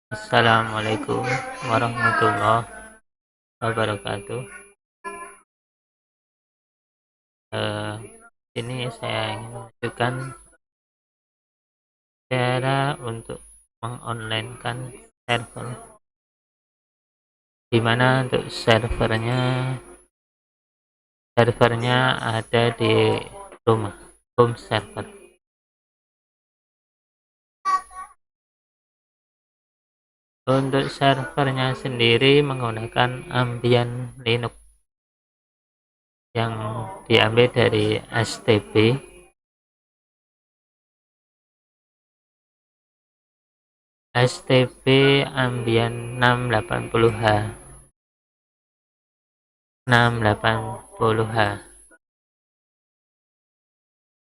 Assalamualaikum warahmatullahi wabarakatuh. Eh, ini saya ingin menunjukkan cara untuk mengonlinekan server, di mana untuk servernya ada di rumah, home server. Untuk servernya sendiri menggunakan Ambien Linux yang diambil dari STB Ambien 680H 680H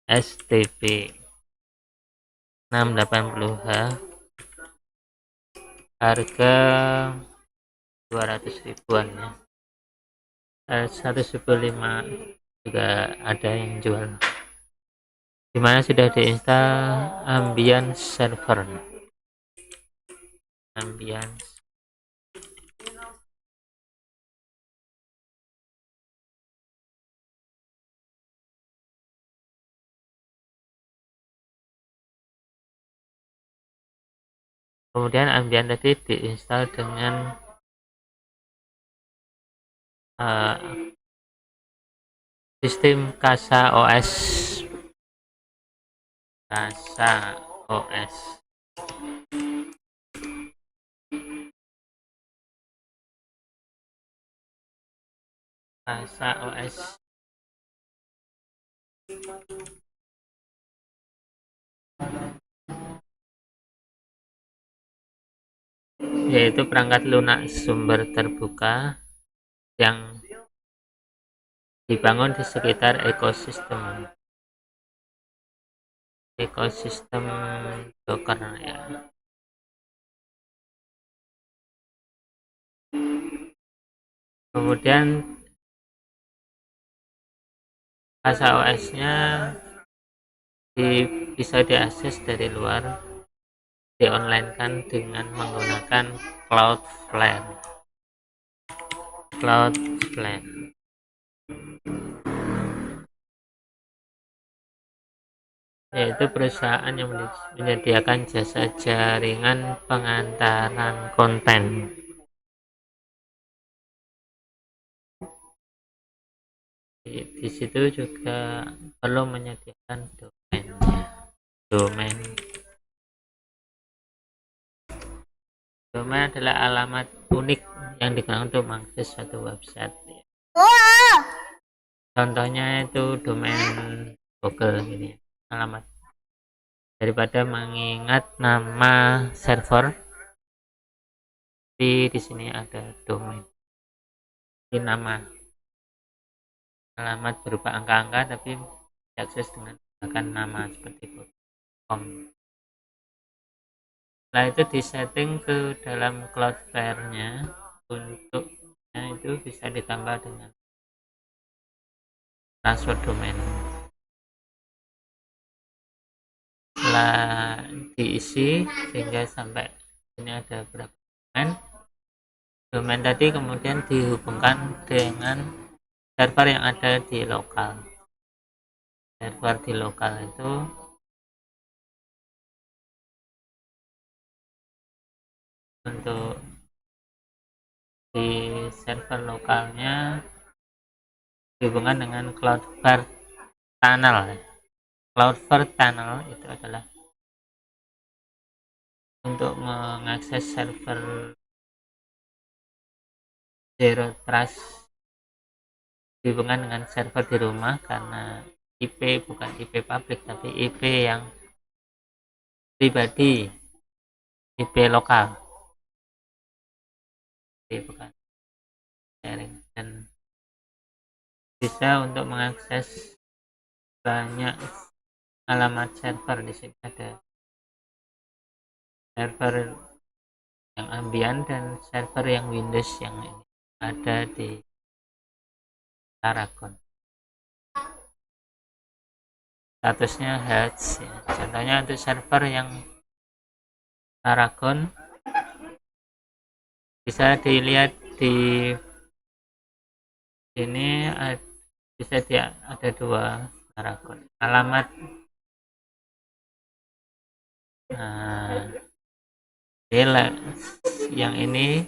STB 680H, harga 200 ribuan ya. 115 juga ada yang jual, dimana sudah diinstal Ambient server. Ambient kemudian Ambient tadi diinstal dengan sistem Casa OS. Casa OS Casa OS yaitu perangkat lunak sumber terbuka yang dibangun di sekitar ekosistem Docker ya. Kemudian Casa OS-nya bisa diakses dari luar, di-online-kan dengan menggunakan Cloudflare. Yaitu perusahaan yang menyediakan jasa jaringan pengantaran konten. Di situ juga perlu menyediakan domain adalah alamat unik yang digunakan untuk mengakses suatu website. Contohnya itu domain Google ini, alamat. Daripada mengingat nama server, di sini ada domain. Ini nama, alamat berupa angka-angka tapi diakses dengan menggunakan nama seperti .com. Setelah itu disetting ke dalam Cloudflare-nya, untuknya itu bisa ditambah dengan password domain. Setelah diisi sehingga sampai ini ada berapa domain tadi, kemudian dihubungkan dengan server yang ada di lokal. Server di lokal itu untuk di server lokalnya dihubungkan dengan Cloudflare Tunnel. Cloudflare Tunnel itu adalah untuk mengakses server Zero Trust, dihubungkan dengan server di rumah karena IP bukan IP publik tapi IP yang pribadi, IP lokal, bukan sharing, dan bisa untuk mengakses banyak alamat server. Di sini ada server yang Ambient dan server yang Windows yang ini ada di Paragon. Statusnya hatch ya. Contohnya untuk server yang Paragon bisa dilihat di sini, bisa dia ada dua paragon alamat. Nah, yang ini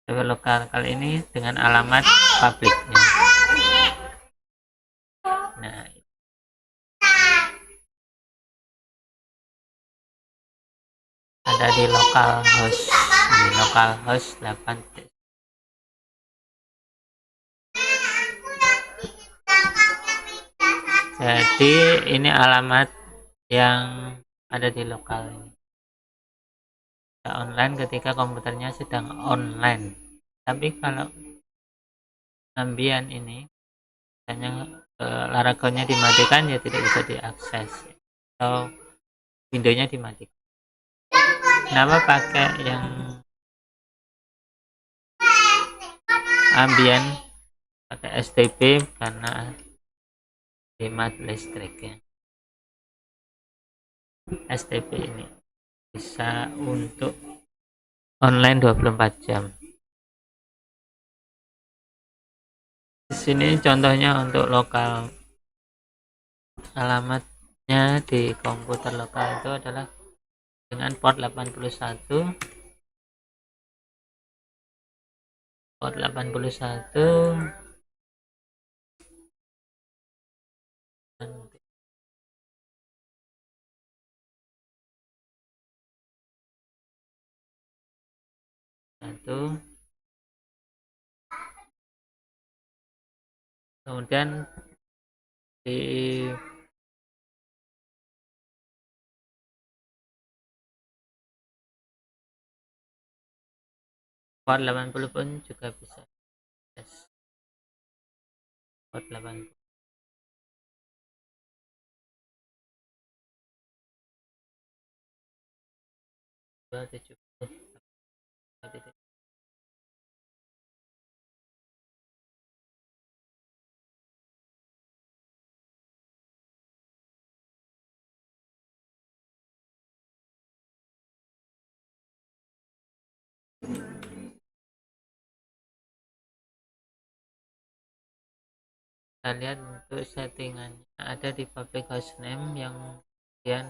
server lokal kali ini dengan alamat publiknya. Nah, ada di localhost, di localhost 8. Jadi ini alamat yang ada di lokal ini. Online ketika komputernya sedang online. Tapi kalau ambien ini misalnya Laragonnya dimatikan, ya tidak bisa diakses atau windownya dimatikan. Kenapa pakai yang ambien, pakai STB? Karena hemat listrik ya. STB ini bisa untuk online 24 jam. Di sini contohnya untuk lokal, alamatnya di komputer lokal itu adalah dengan port 81, port 81 satu, kemudian di port 80 pun juga bisa. Port 80 270. Kita lihat untuk settingannya ada di public hostname, yang kemudian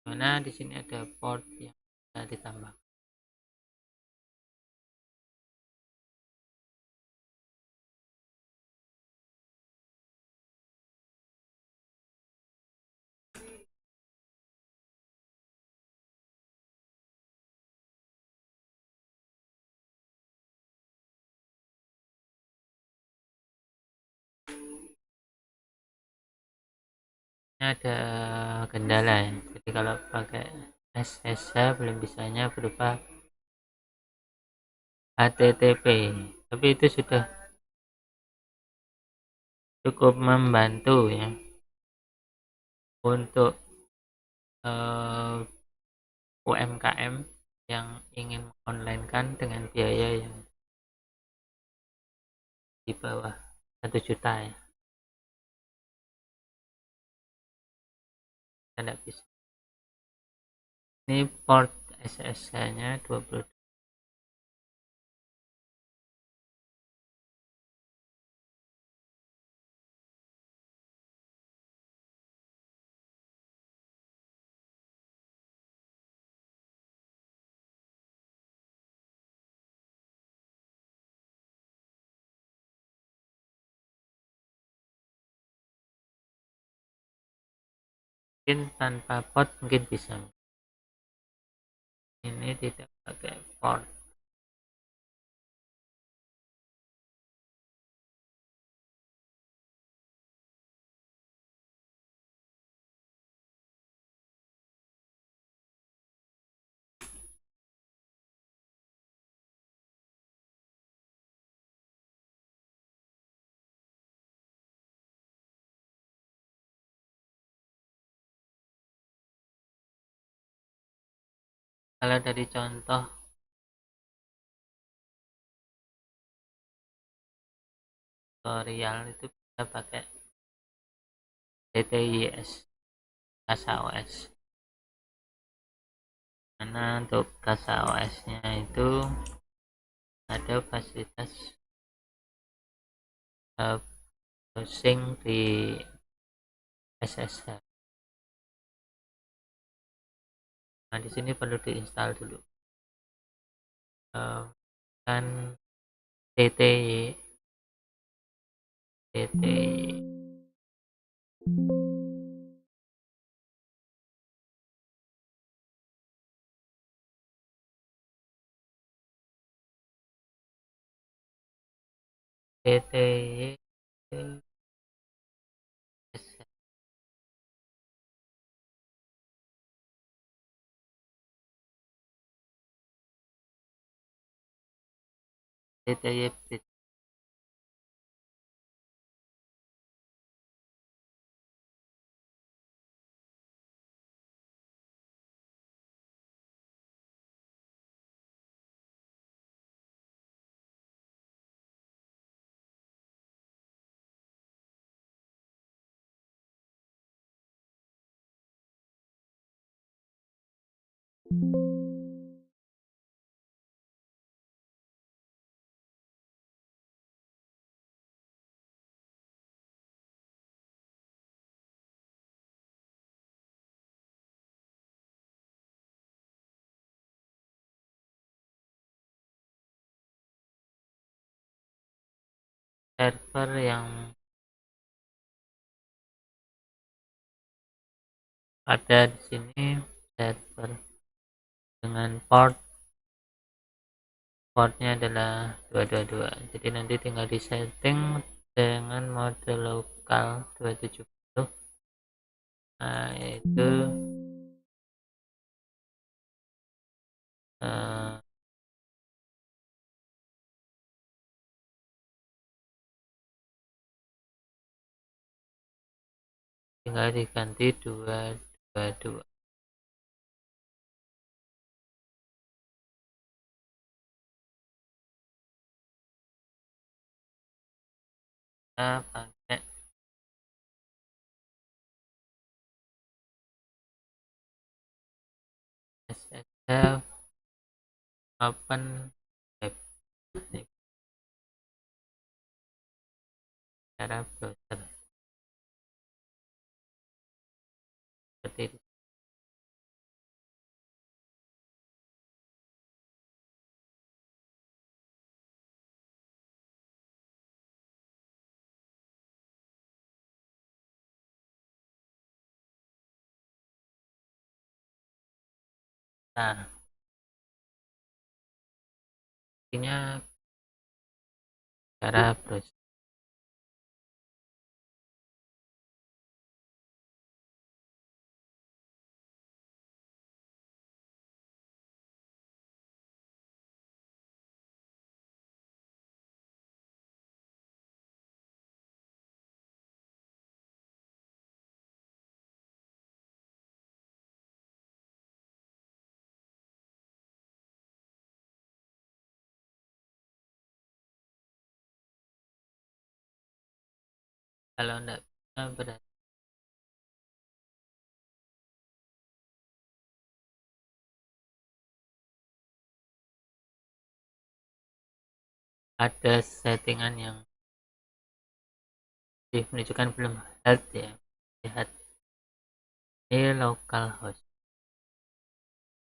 mana di sini ada port yang bisa ditambah. Ini ada kendala ya, jadi kalau pakai SSH belum bisanya berupa HTTP, tapi itu sudah cukup membantu ya untuk UMKM yang ingin online kan dengan biaya yang di bawah 1 juta ya. Tidak bisa. Ini port SSH nya 20. Mungkin tanpa port mungkin bisa, ini tidak pakai port. Kalau dari contoh tutorial itu bisa pakai DTIS OS. Karena untuk KasA OS-nya itu ada fasilitas browsing di SSH. Nah, di sini perlu diinstal dulu. Kan TTY TTY TTY server yang ada di sini, server dengan portnya adalah 222. Jadi nanti tinggal disetting dengan mode lokal 270. Nah, itu tinggal diganti 222. Kita pakai SSH open web cara browser seperti itu. Nah, intinya cara browser kalau enggak bisa berarti ada settingan yang menunjukkan belum health ya. Lihat ini localhost.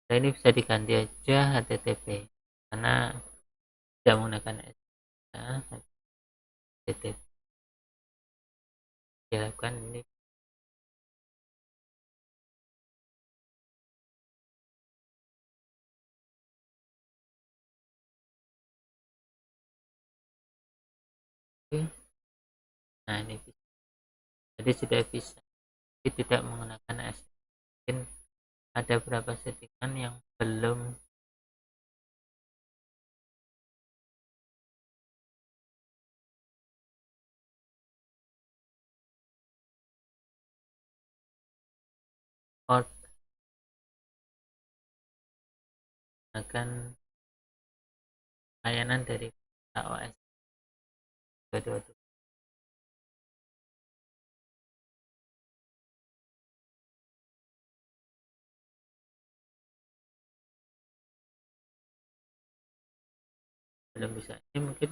Nah, ini bisa diganti aja HTTP karena tidak menggunakan HTTP. Dilakukan ini nah ini bisa. Jadi sudah bisa. Jadi tidak menggunakan SSH. Mungkin ada beberapa settingan yang belum port akan layanan dari OS 222. belum bisa. Ini mungkin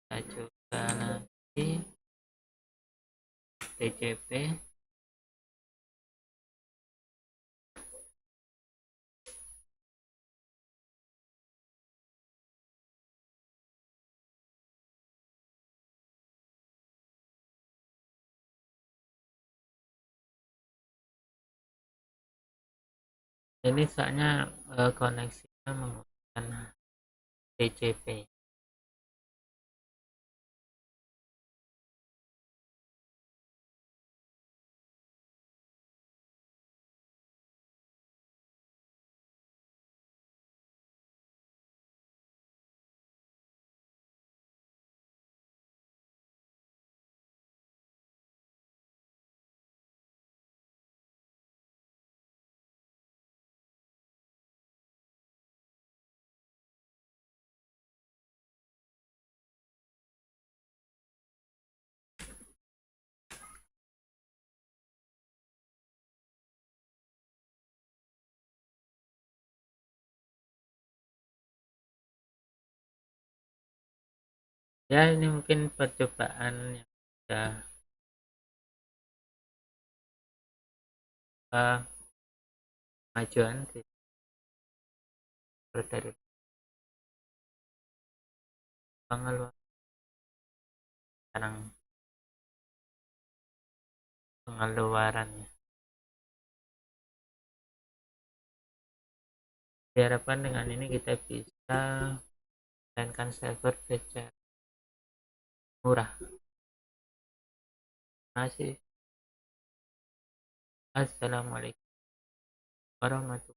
kita coba lagi TCP. Ini soalnya koneksinya menggunakan TCP. Ya, ini mungkin percobaan yang sudah kemajuan dari pengeluaran sekarang pengeluarannya. Diharapkan dengan ini kita bisa mainkan server secara murah. Terima kasih. Assalamualaikum warahmatullahi wabarakatuh.